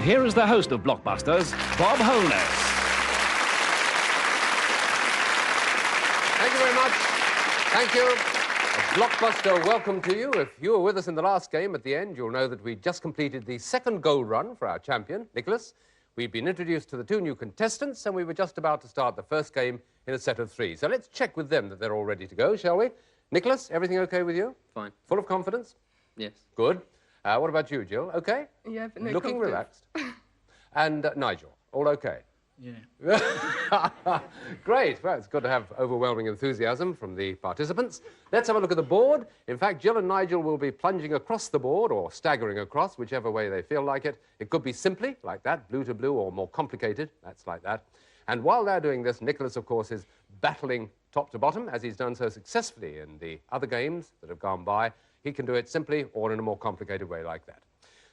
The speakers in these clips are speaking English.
here is the host of Blockbusters, Bob Holness. Thank you very much. Thank you. A Blockbuster welcome to you. If you were with us in the last game, at the end, you'll know that we just completed the second goal run for our champion, Nicholas. We've been introduced to the two new contestants, and we were just about to start the first game in a set of three. So let's check with them that they're all ready to go, shall we? Nicholas, everything okay with you? Fine. Full of confidence? Yes. Good. What about you, Jill? Okay? Yeah, but no Looking confidence. relaxed. And Nigel, all okay? Yeah. Great. Well, it's good to have overwhelming enthusiasm from the participants. Let's have a look at the board. In fact, Jill and Nigel will be plunging across the board or staggering across, whichever way they feel like it. It could be simply, like that, blue to blue, or more complicated, that's like that. And while they're doing this, Nicholas, of course, is battling top to bottom, as he's done so successfully in the other games that have gone by. He can do it simply or in a more complicated way like that.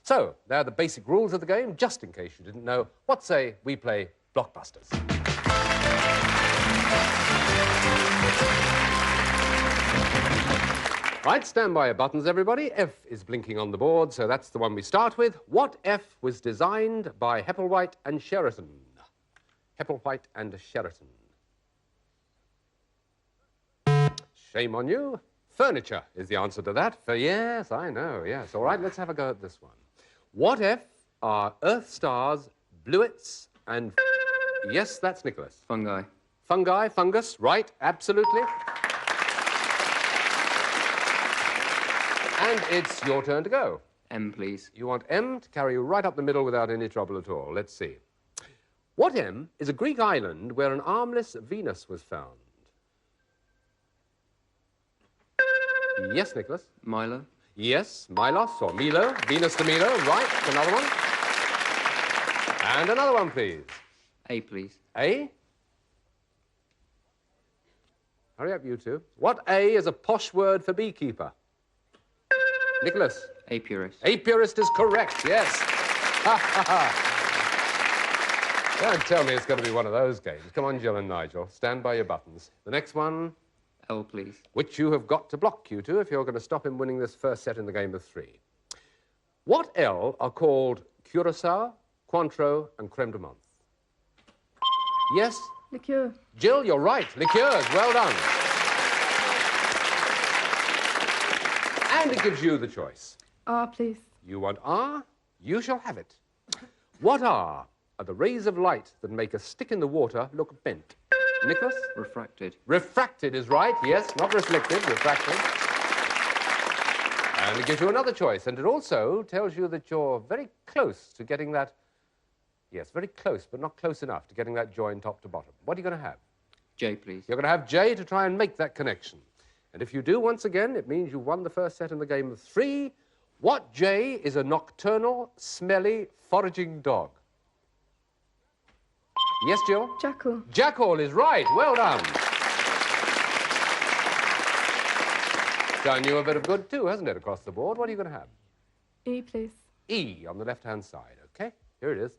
So, there are the basic rules of the game, just in case you didn't know. What say we play Blockbusters? Right, stand by your buttons, everybody. F is blinking on the board, so that's the one we start with. What F was designed by Hepplewhite and Sheraton? Hepplewhite and Sheraton. Shame on you. Furniture is the answer to that. Yes, I know, yes. All right, let's have a go at this one. What F are Earth stars, bluets, and... Yes, that's Nicholas. Fungi. Fungi, fungus, right, absolutely. And it's your turn to go. M, please. You want M to carry you right up the middle without any trouble at all. Let's see. What M is a Greek island where an armless Venus was found? Yes, Nicholas. Milo. Yes, Milos or Milo, Venus de Milo, right, another one. And another one, please. A, please. A? Hurry up, you two. What A is a posh word for beekeeper? Nicholas. Apurist. Apurist is correct, yes. Ha, ha, ha. Don't tell me it's going to be one of those games. Come on, Jill and Nigel, stand by your buttons. The next one... L, please. Which you have got to block, you two, if you're going to stop him winning this first set in the game of three. What L are called Curacao, Cointreau, and Creme de Menthe? Yes? Liqueur. Jill, you're right. Liqueurs, well done. And it gives you the choice. R, please. You want R? You shall have it. What are the rays of light that make a stick in the water look bent? Nicholas? Refracted. Refracted is right, yes, not reflected, refracted. And it gives you another choice, and it also tells you that you're very close to getting that, yes, very close, but not close enough to getting that join top to bottom. What are you going to have? J, please. You're going to have J to try and make that connection. And if you do, once again, it means you won the first set in the game of three. What J is a nocturnal, smelly, foraging dog? Yes, Jill? Jackal. Jackal is right. Well done. Done you a bit of good too, hasn't it, across the board? What are you going to have? E, please. E on the left-hand side, OK? Here it is.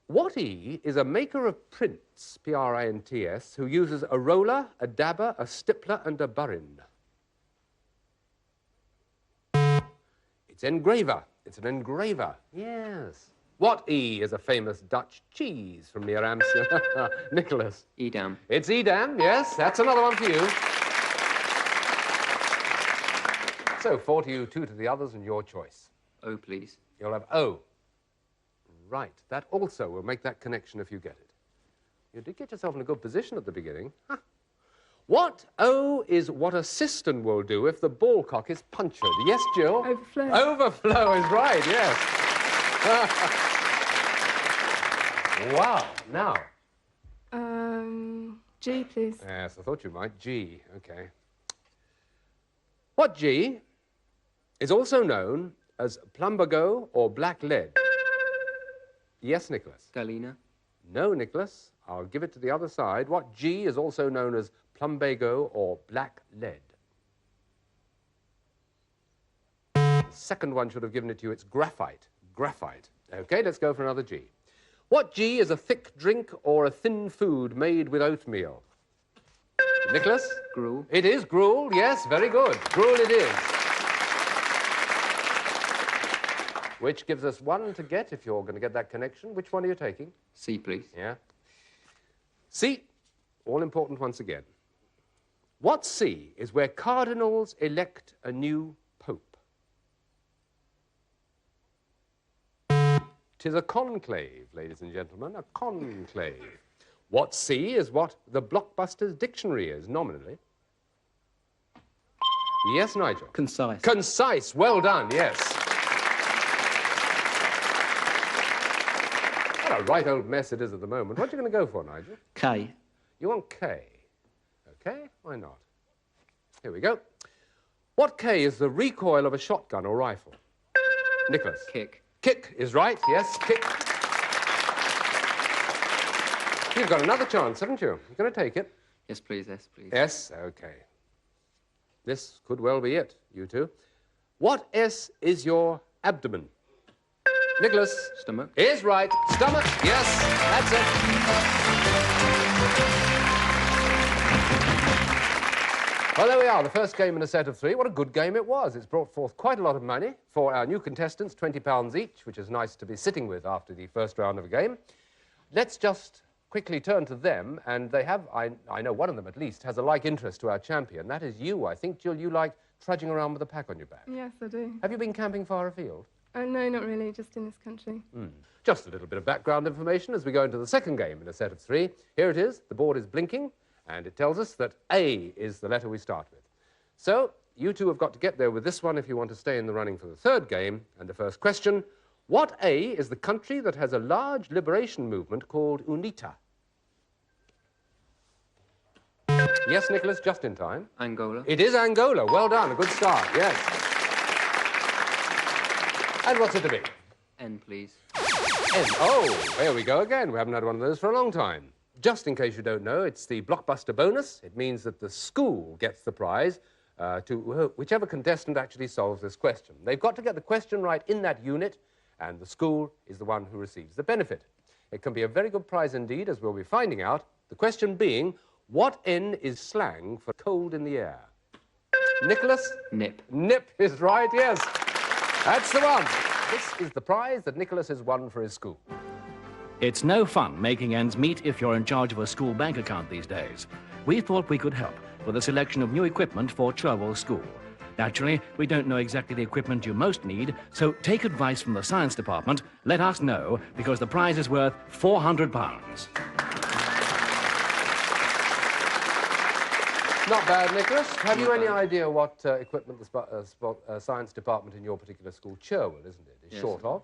What E is a maker of prints, P-R-I-N-T-S, who uses a roller, a dabber, a stippler, and a burin? It's engraver. It's an engraver. Yes. What E is a famous Dutch cheese from near Amsterdam? Nicholas. Edam. It's Edam, yes. That's another one for you. So, 4 to you, 2 to the others, and your choice. O, please. You'll have O. Right. That also will make that connection if you get it. You did get yourself in a good position at the beginning. Huh. What O is what a cistern will do if the ballcock is punctured? Yes, Jill? Overflow. Overflow is right, yes. Wow. Now. G, please. Yes, I thought you might. G. OK. What G is also known as plumbago or black lead? Yes, Nicholas. Galena. No, Nicholas. I'll give it to the other side. What G is also known as plumbago or black lead? The second one should have given it to you. It's graphite. Graphite. OK, let's go for another G. What G is a thick drink or a thin food made with oatmeal? Nicholas? Gruel. It is gruel, yes, very good. Gruel it is. which gives us 1 to get if you're going to get that connection. Which one are you taking? C, please. Yeah. C, all important once again. What see is where cardinals elect a new pope? 'Tis a conclave, ladies and gentlemen, a conclave. What see is what the Blockbusters dictionary is, nominally. Yes, Nigel? Concise. Concise, well done, yes. What a right old mess it is at the moment. What are you going to go for, Nigel? K. You want K. Okay, why not? Here we go. What K is the recoil of a shotgun or rifle? Nicholas. Kick. Kick is right, yes, kick. You've got another chance, haven't you? You're going to take it. Yes, please. S, please. S, okay. This could well be it, you two. What S is your abdomen? Nicholas. Stomach. Is right. Stomach, yes, that's it. Well, there we are, the first game in a set of 3. What a good game it was. It's brought forth quite a lot of money for our new contestants, £20 each, which is nice to be sitting with after the first round of a game. Let's just quickly turn to them, and they have, I know one of them at least, has a like interest to our champion. That is you, I think. Jill, you like trudging around with a pack on your back. Yes, I do. Have you been camping far afield? No, not really, just in this country. Just a little bit of background information as we go into the second game in a set of 3. Here it is. The board is blinking, and it tells us that A is the letter we start with. So, you two have got to get there with this one if you want to stay in the running for the third game. And the first question, what A is the country that has a large liberation movement called UNITA? Yes, Nicholas, just in time. Angola. It is Angola. Well done. A good start, yes. And what's it to be? N, please. N. Oh, there we go again. We haven't had one of those for a long time. Just in case you don't know, it's the Blockbuster bonus. It means that the school gets the prize to whichever contestant actually solves this question. They've got to get the question right in that unit, and the school is the one who receives the benefit. It can be a very good prize indeed, as we'll be finding out. The question being, what N is slang for cold in the air? Nicholas? Nip. Nip is right, yes. That's the one. This is the prize that Nicholas has won for his school. It's no fun making ends meet if you're in charge of a school bank account these days. We thought we could help with a selection of new equipment for Cherwell School. Naturally, we don't know exactly the equipment you most need, so take advice from the science department. Let us know, because the prize is worth £400. Not bad, Nicholas. Have you any idea what equipment the science department in your particular school, Cherwell, isn't it, is Yes. short of?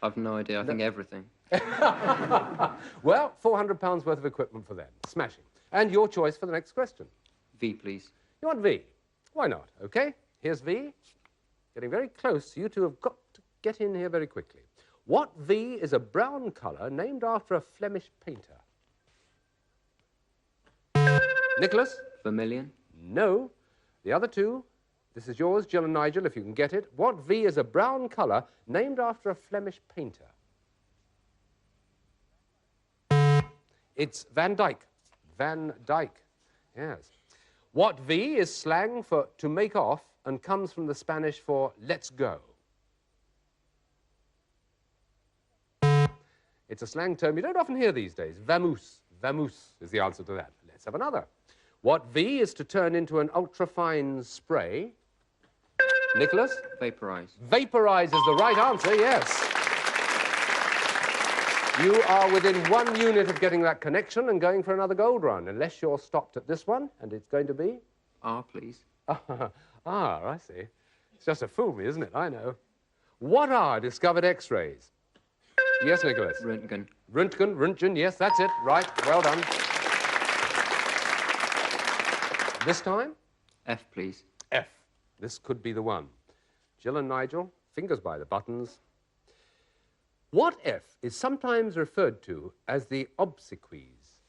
I've no idea. I think everything. Well, £400 worth of equipment for them. Smashing. And your choice for the next question. V, please. You want V? Why not? OK, here's V. Getting very close. You two have got to get in here very quickly. What V is a brown colour named after a Flemish painter? Nicholas? Vermilion. No. The other two, this is yours, Jill and Nigel, if you can get it. What V is a brown colour named after a Flemish painter? It's Van Dyke. Van Dyke, yes. What V is slang for to make off and comes from the Spanish for let's go? It's a slang term you don't often hear these days. Vamos. Vamos is the answer to that. Let's have another. What V is to turn into an ultrafine spray? Nicholas? Vaporize. Vaporize is the right answer, yes. You are within 1 unit of getting that connection and going for another gold run, unless you're stopped at this one, and it's going to be... R, please. I see. It's just to fool me, isn't it? I know. What are discovered X-rays? Yes, Nicholas. Röntgen. Röntgen, yes, that's it. Right, well done. This time? F, please. F. This could be the one. Jill and Nigel, fingers by the buttons. What F is sometimes referred to as the obsequies?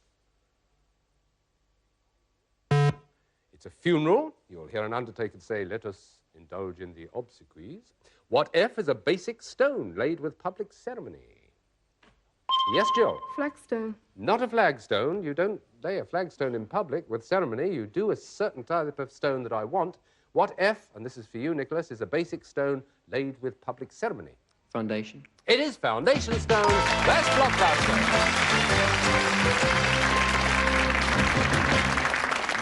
It's a funeral. You'll hear an undertaker say, let us indulge in the obsequies. What F is a basic stone laid with public ceremony? Yes, Jill? Flagstone. Not a flagstone. You don't lay a flagstone in public with ceremony. You do a certain type of stone that I want. What F, and this is for you, Nicholas, is a basic stone laid with public ceremony? Foundation. It is foundation stones. That's Blockbuster.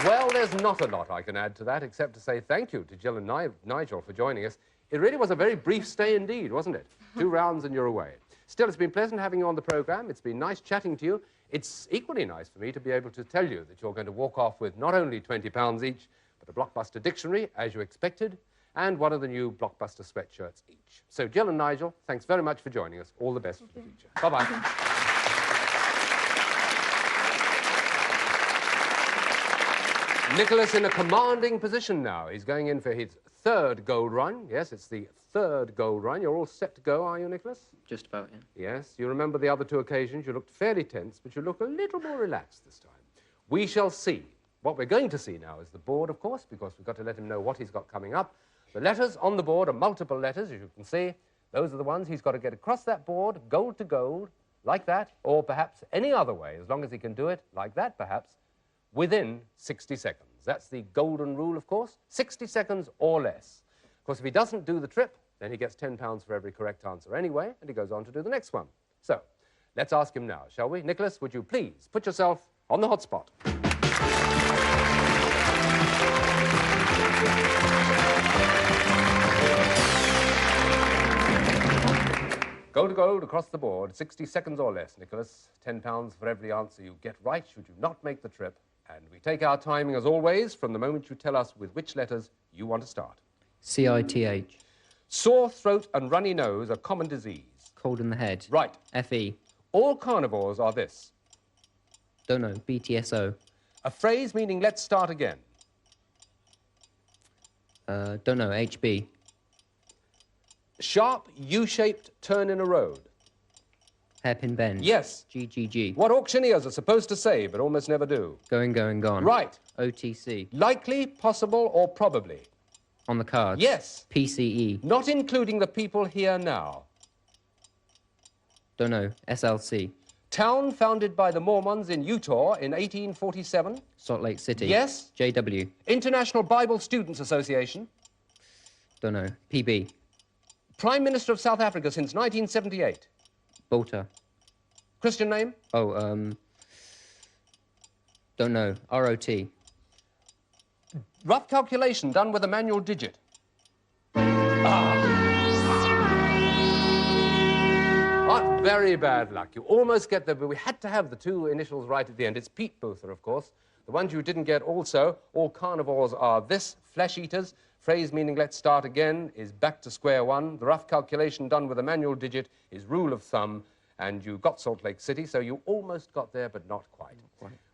Well, there's not a lot I can add to that, except to say thank you to Jill and Nigel for joining us. It really was a very brief stay indeed, wasn't it? 2 rounds and you're away. Still, it's been pleasant having you on the programme. It's been nice chatting to you. It's equally nice for me to be able to tell you that you're going to walk off with not only £20 each, but a Blockbuster dictionary, as you expected, and one of the new Blockbuster sweatshirts each. So, Jill and Nigel, thanks very much for joining us. All the best for the future. Bye-bye. Nicholas in a commanding position now. He's going in for his 3rd gold run. Yes, it's the 3rd gold run. You're all set to go, are you, Nicholas? Just about, yeah. Yes. You remember the other 2 occasions. You looked fairly tense, but you look a little more relaxed this time. We shall see. What we're going to see now is the board, of course, because we've got to let him know what he's got coming up. The letters on the board are multiple letters, as you can see. Those are the ones he's got to get across that board, gold to gold, like that, or perhaps any other way, as long as he can do it, like that, perhaps, within 60 seconds. That's the golden rule, of course. 60 seconds or less. Of course, if he doesn't do the trip, then he gets £10 for every correct answer anyway, and he goes on to do the next one. So, let's ask him now, shall we? Nicholas, would you please put yourself on the hot spot? Gold to gold across the board, 60 seconds or less, Nicholas. £10 for every answer you get right should you not make the trip. And we take our timing, as always, from the moment you tell us with which letters you want to start. CITH. Sore throat and runny nose are common disease. Cold in the head. Right. FE. All carnivores are this. Don't know. BTSO. A phrase meaning let's start again. Don't know. HB. Sharp, U-shaped turn in a road. Hairpin bend. Yes. GGG. What auctioneers are supposed to say, but almost never do. Going, going, gone. Right. OTC. Likely, possible, or probably. On the cards. Yes. PCE. Not including the people here now. Don't know. SLC. Town founded by the Mormons in Utah in 1847. Salt Lake City. Yes. JW. International Bible Students Association. Don't know. PB. Prime Minister of South Africa since 1978. Bolter. Christian name? Oh, don't know. ROT. Rough calculation done with a manual digit. Very bad luck. You almost get there, but we had to have the 2 initials right at the end. It's Pete Boother, of course. The ones you didn't get also, all carnivores are this, flesh eaters. Phrase meaning let's start again is back to square one. The rough calculation done with a manual digit is rule of thumb. And you got Salt Lake City, so you almost got there, but not quite.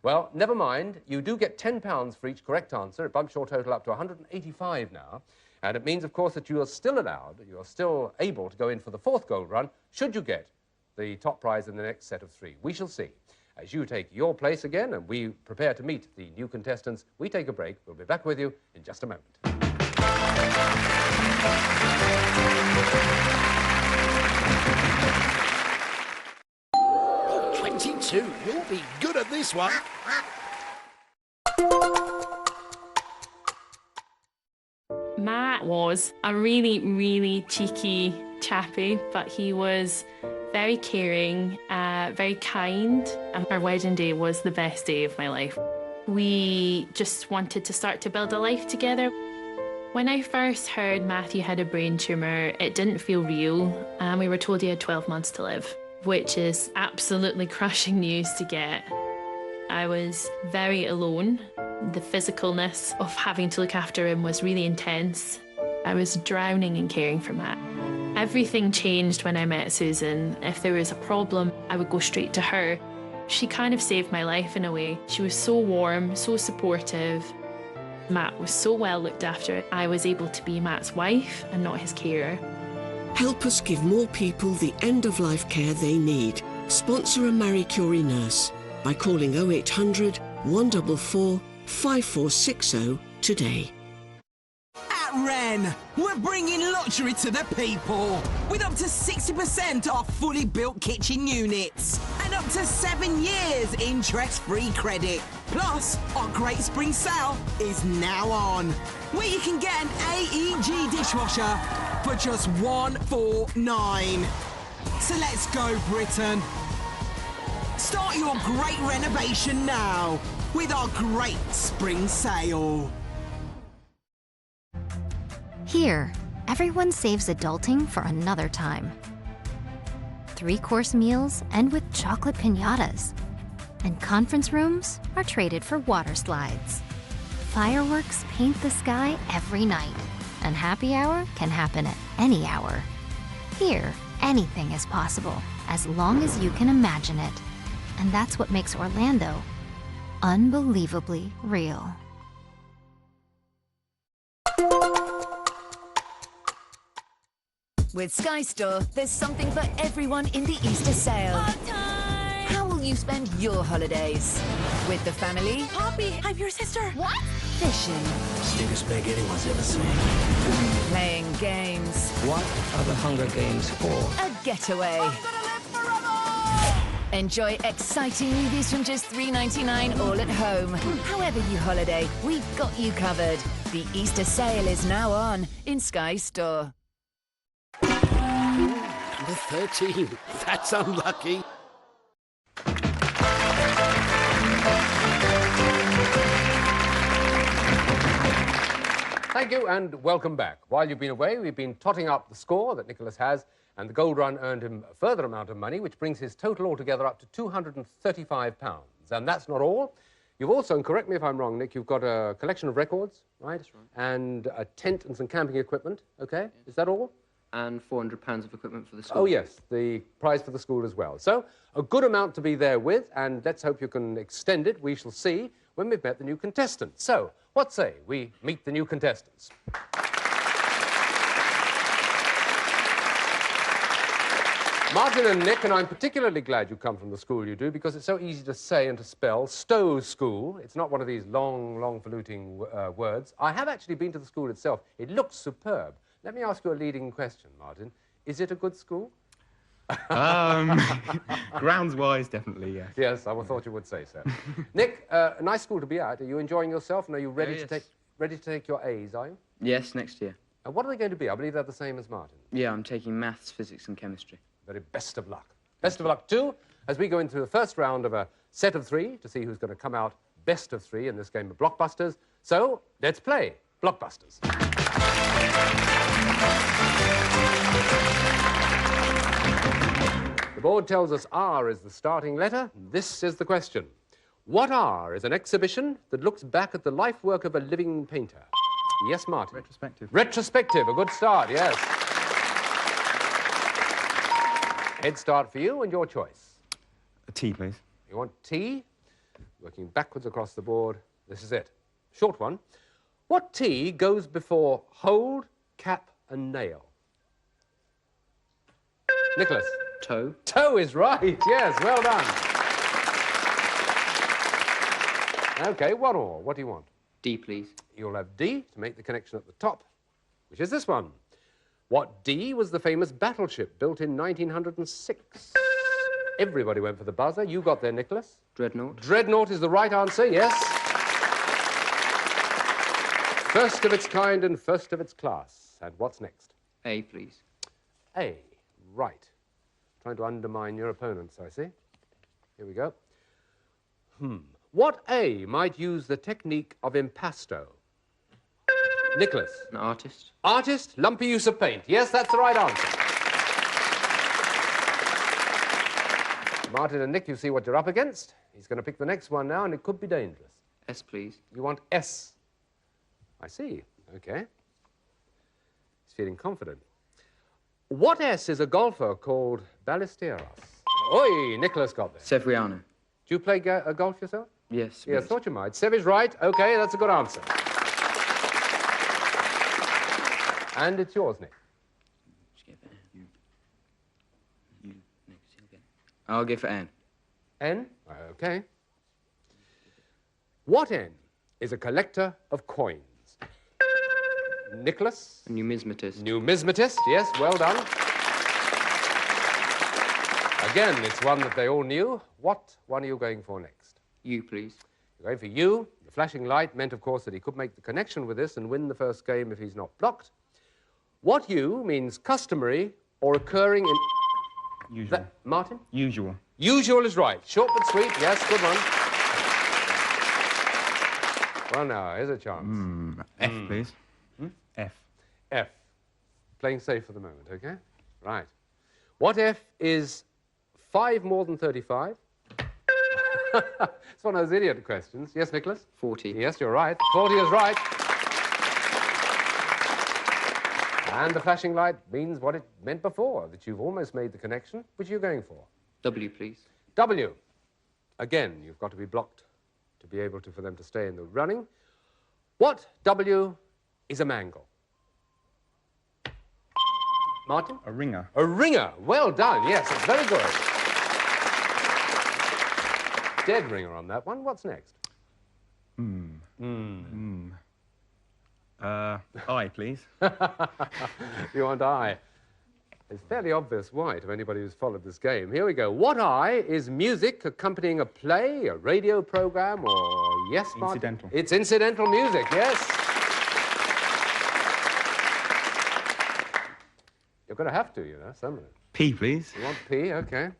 Well, never mind. You do get £10 for each correct answer. It bumps your total up to 185 now. And it means, of course, that you are still allowed, you are still able to go in for the 4th gold run, should you get the top prize in the next set of 3. We shall see. As you take your place again and we prepare to meet the new contestants, we take a break. We'll be back with you in just a moment. 22. You'll be good at this one. Matt was a really, really cheeky chappie, but he was very caring, very kind, and our wedding day was the best day of my life. We just wanted to start to build a life together. When I first heard Matthew had a brain tumour, it didn't feel real, and we were told he had 12 months to live, which is absolutely crushing news to get. I was very alone. The physicalness of having to look after him was really intense. I was drowning in caring for Matt. Everything changed when I met Susan. If there was a problem, I would go straight to her. She kind of saved my life in a way. She was so warm, so supportive. Matt was so well looked after. I was able to be Matt's wife and not his carer. Help us give more people the end-of-life care they need. Sponsor a Marie Curie nurse by calling 0800 144 5460 today. At Wren, we're bringing luxury to the people with up to 60% off fully built kitchen units and up to 7 years interest-free credit. Plus, our Great Spring Sale is now on, where you can get an AEG dishwasher for just £149. So let's go, Britain. Start your great renovation now with our great spring sale. Here, everyone saves adulting for another time. 3-course meals end with chocolate piñatas. And conference rooms are traded for water slides. Fireworks paint the sky every night. And happy hour can happen at any hour. Here, anything is possible, as long as you can imagine it. And that's what makes Orlando unbelievably real. With Sky Store, there's something for everyone in the Easter sale. How will you spend your holidays? With the family? Poppy, I'm your sister. What? Fishing. Biggest bag anyone's ever seen. Playing games. What are the Hunger Games for? A getaway. Enjoy exciting movies from just $3.99 all at home. However you holiday, we've got you covered. The Easter sale is now on in Sky Store. Number 13. That's unlucky. Thank you and welcome back. While you've been away, we've been totting up the score that Nicholas has, and the gold run earned him a further amount of money, which brings his total altogether up to £235. And that's not all. You've also, and correct me if I'm wrong, Nick, you've got a collection of records, right? That's right. And a tent and some camping equipment, okay? Yes. Is that all? And £400 of equipment for the school. Oh, yes, the prize for the school as well. So, a good amount to be there with, and let's hope you can extend it. We shall see when we've met the new contestants. So, what say we meet the new contestants? Martin and Nick, and I'm particularly glad you come from the school you do, because it's so easy to say and to spell. Stowe School. It's not one of these long, faluting words. I have actually been to the school itself. It looks superb. Let me ask you a leading question, Martin. Is it a good school? Grounds-wise, definitely, yes. Yes, I thought you would say so. Nick, a nice school to be at. Are you enjoying yourself, and are you ready to take your A's, are you? Yes, next year. And what are they going to be? I believe they're the same as Martin. Yeah, I'm taking maths, physics and chemistry. Very best of luck. Best of luck, too, as we go into the first round of a set of 3 to see who's going to come out best of 3 in this game of Blockbusters. So, let's play Blockbusters. The board tells us R is the starting letter. This is the question. What R is an exhibition that looks back at the life work of a living painter? Yes, Martin. Retrospective. Retrospective, a good start, yes. Head start for you and your choice. A T, please. You want T? Working backwards across the board. This is it. Short one. What T goes before hold, cap and nail? Nicholas. Toe. Toe is right, yes, well done. OK, one more. What do you want? D, please. You'll have D to make the connection at the top, which is this one. What D was the famous battleship built in 1906? Everybody went for the buzzer. You got there, Nicholas. Dreadnought. Dreadnought is the right answer, yes. First of its kind and first of its class. And what's next? A, please. A, right. Trying to undermine your opponents, I see. Here we go. What A might use the technique of impasto? Nicholas. An artist. Artist, lumpy use of paint. Yes, that's the right answer. Martin and Nick, you see what you're up against. He's going to pick the next one now, and it could be dangerous. S, please. You want S. I see. OK. He's feeling confident. What S is a golfer called Ballesteros? Oi, Nicholas got this. Severiano. Do you play golf yourself? Yes. Yes, thought you might. Sev is right. OK, that's a good answer. And it's yours, Nick. You next again. I'll give it N. N? OK. What N is a collector of coins? Nicholas? A numismatist. Numismatist, yes, well done. Again, it's one that they all knew. What one are you going for next? U, please. You're going for U. The flashing light meant, of course, that he could make the connection with this and win the first game if he's not blocked. What U means customary or occurring in... Usual. Martin? Usual. Usual is right. Short but sweet. Yes, good one. Well, now, here's a chance. F, please. F. F. Playing safe for the moment, OK? Right. What F is 5 more than 35? It's one of those idiot questions. Yes, Nicholas? 40. Yes, you're right. 40 is right. And the flashing light means what it meant before, that you've almost made the connection. Which are you going for? W, please. W. Again, you've got to be blocked to be able to, for them to stay in the running. What W is a mangle? Martin? A ringer. A ringer. Well done. Yes, it's very good. Dead ringer on that one. What's next? I, please. You want I? It's fairly obvious why to anybody who's followed this game. Here we go. What I is music accompanying a play, a radio program, or yes, Martin? Incidental. It's incidental music, yes. You're going to have to, you know, some of it. P, please. You want P? OK.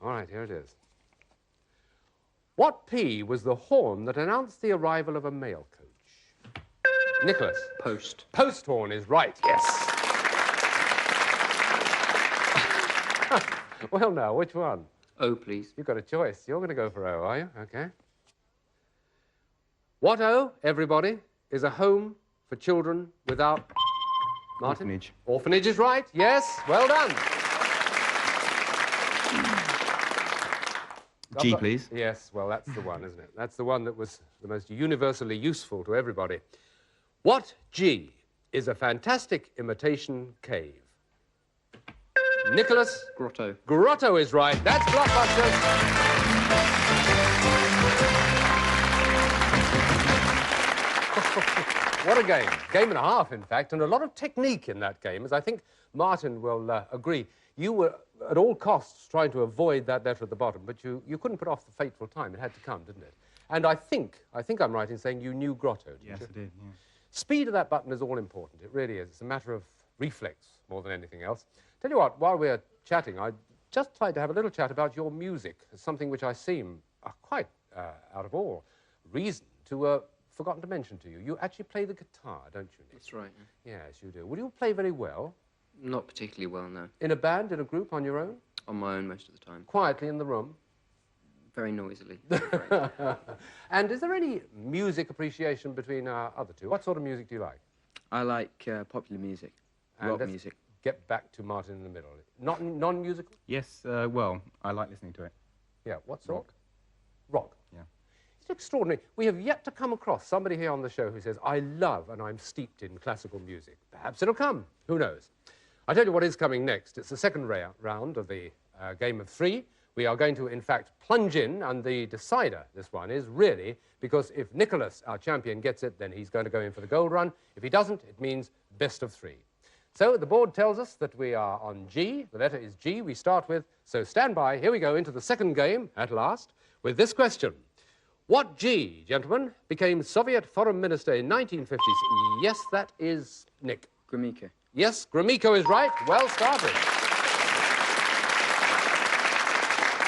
All right, here it is. What P was the horn that announced the arrival of a mail coach? Nicholas? Post. Post horn is right, yes. Well, now, which one? O, please. You've got a choice. You're going to go for O, are you? OK. What O, everybody, is a home for children without... Martin? Orphanage. Orphanage is right, yes. Well done. G, please. Yes, well, that's the one, isn't it? That's the one that was the most universally useful to everybody. What G is a fantastic imitation cave? Nicholas? Grotto. Grotto is right. That's Blockbusters. What a game. Game and a half, in fact, and a lot of technique in that game, as I think Martin will agree. You were, at all costs, trying to avoid that letter at the bottom, but you couldn't put off the fateful time. It had to come, didn't it? And I think I'm right in saying you knew Grotto, didn't you? Yes, I did, yeah. Speed of that button is all important. It really is. It's a matter of reflex more than anything else. Tell you what, while we're chatting, I'd just like to have a little chat about your music. It's something which I seem quite out of all reason to forgotten to mention to you. You actually play the guitar, don't you, Nick? That's right. Yeah. Yes, you do. Would you play very well? Not particularly well, no. In a band, in a group, on your own? On my own most of the time. Quietly in the room? Very noisily. And is there any music appreciation between our other two? What sort of music do you like? I like popular music, rock music. Get back to Martin in the middle. Not non-musical? Yes, well, I like listening to it. Yeah, what sort? Rock. Rock? Yeah. It's extraordinary. We have yet to come across somebody here on the show who says, I love and I'm steeped in classical music. Perhaps it'll come. Who knows? I'll tell you what is coming next. It's the second round of the game of 3. We are going to, in fact, plunge in, and the decider, this one, is really, because if Nicholas, our champion, gets it, then he's going to go in for the gold run. If he doesn't, it means best of 3. So the board tells us that we are on G. The letter is G we start with. So stand by. Here we go into the second game, at last, with this question. What G, gentlemen, became Soviet Foreign Minister in 1950s? Yes, that is Nick. Gromyko. Yes, Gromyko is right. Well started.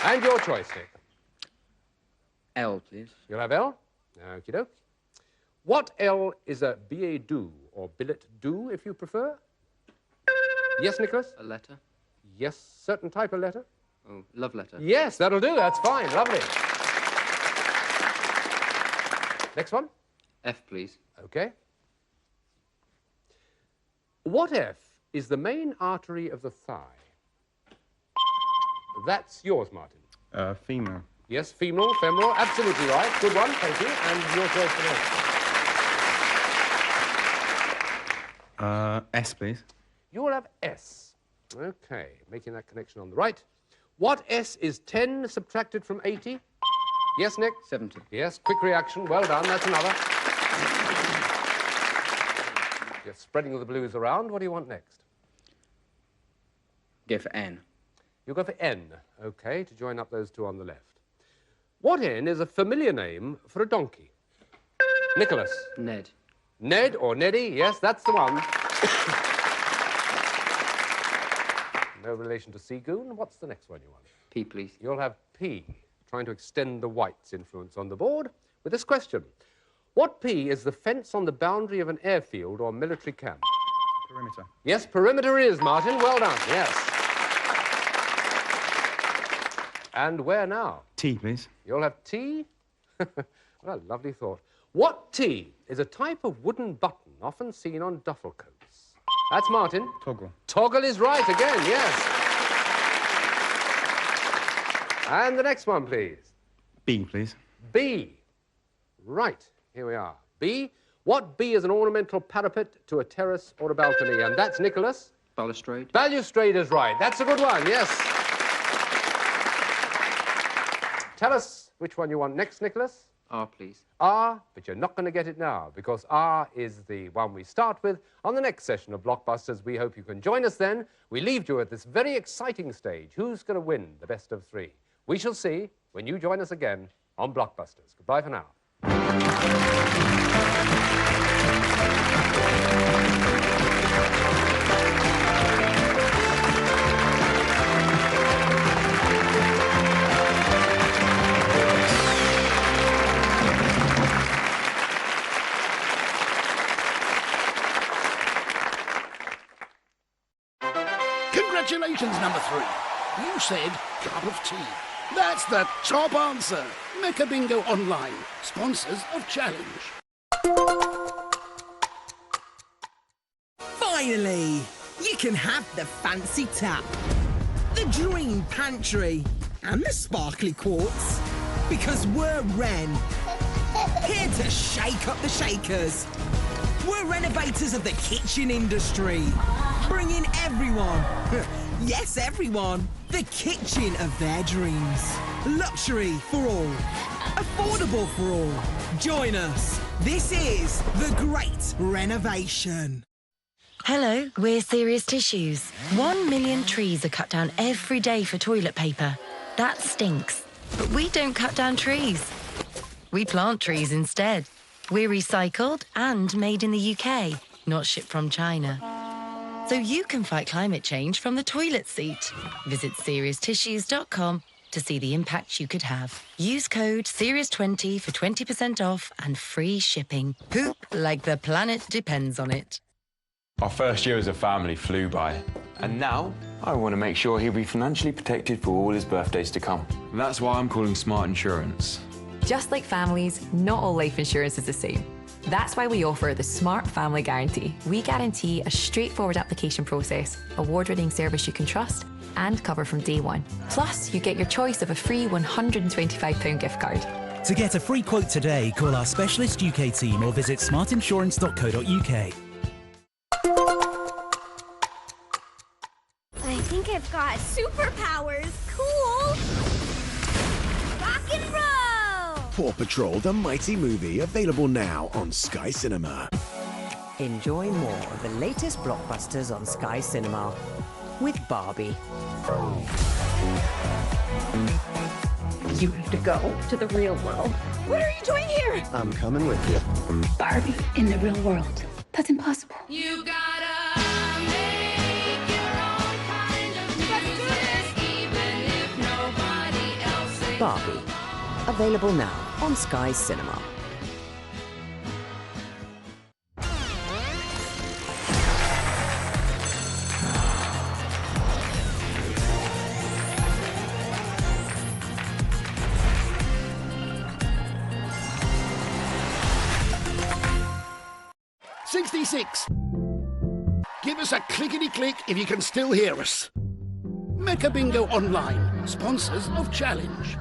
And your choice, Nick. L, please. You'll have L? Okie doke. What L is a billet doux, or billet doux, if you prefer? Yes, Nicholas? A letter. Yes, certain type of letter? Oh, love letter. Yes, that'll do. That's fine. Lovely. Next one? F, please. OK. What F is the main artery of the thigh? That's yours, Martin. Femur. Yes, femoral, femoral. Absolutely right. Good one. Thank you. And your choice for next. S, please. You will have S. OK, making that connection on the right. What S is 10 subtracted from 80? Yes, Nick? 70. Yes, quick reaction. Well done. That's another. You're spreading the blues around. What do you want next? Go for N. You'll go for N, OK, to join up those two on the left. What N is a familiar name for a donkey? Nicholas? Ned. Ned or Neddy? Yes, that's the one. No relation to Seagoon. What's the next one you want? P, please. You'll have P, trying to extend the white's influence on the board, with this question. What P is the fence on the boundary of an airfield or military camp? Perimeter. Yes, perimeter is, Martin. Well done, yes. And where now? T, please. You'll have T? Well, lovely thought. What T is a type of wooden button often seen on duffel coats? That's Martin. Toggle. Toggle is right again, yes. And the next one, please. B, please. B. Right, here we are. B. What B is an ornamental parapet to a terrace or a balcony? And that's Nicholas. Balustrade. Balustrade is right. That's a good one, yes. Tell us which one you want next, Nicholas. R, please. R, but you're not going to get it now, because R is the one we start with on the next session of Blockbusters. We hope you can join us then. We leave you at this very exciting stage. Who's going to win the best of three? We shall see when you join us again on Blockbusters. Goodbye for now. Congratulations, number 3. You said cup of tea. That's the top answer. Mecca Bingo Online, sponsors of Challenge. Finally, you can have the fancy tap, the dream pantry, and the sparkly quartz. Because we're Wren, here to shake up the shakers. We're renovators of the kitchen industry, bringing everyone, yes everyone, the kitchen of their dreams. Luxury for all, affordable for all. Join us. This is the Great Renovation. Hello, we're Serious Tissues. 1 million trees are cut down every day for toilet paper. That stinks. But we don't cut down trees. We plant trees instead. We're recycled and made in the UK, not shipped from China. So you can fight climate change from the toilet seat. Visit SeriousTissues.com to see the impact you could have. Use code SERIOUS20 for 20% off and free shipping. Poop like the planet depends on it. Our first year as a family flew by. And now, I want to make sure he'll be financially protected for all his birthdays to come. That's why I'm calling Smart Insurance. Just like families, not all life insurance is the same. That's why we offer the Smart Family Guarantee. We guarantee a straightforward application process, award-winning service you can trust, and cover from day one. Plus, you get your choice of a free £125 gift card. To get a free quote today, call our specialist UK team or visit smartinsurance.co.uk. I think I've got superpowers. Cool! Rock and roll! Paw Patrol, the mighty movie, available now on Sky Cinema. Enjoy more of the latest blockbusters on Sky Cinema with Barbie. You have to go to the real world. What are you doing here? I'm coming with you. Barbie in the real world. That's impossible. You gotta make your own kind of music, even if nobody else is. Barbie. Available now on Sky Cinema. '66. Give us a clickety-click if you can still hear us. Mecca Bingo Online, sponsors of Challenge.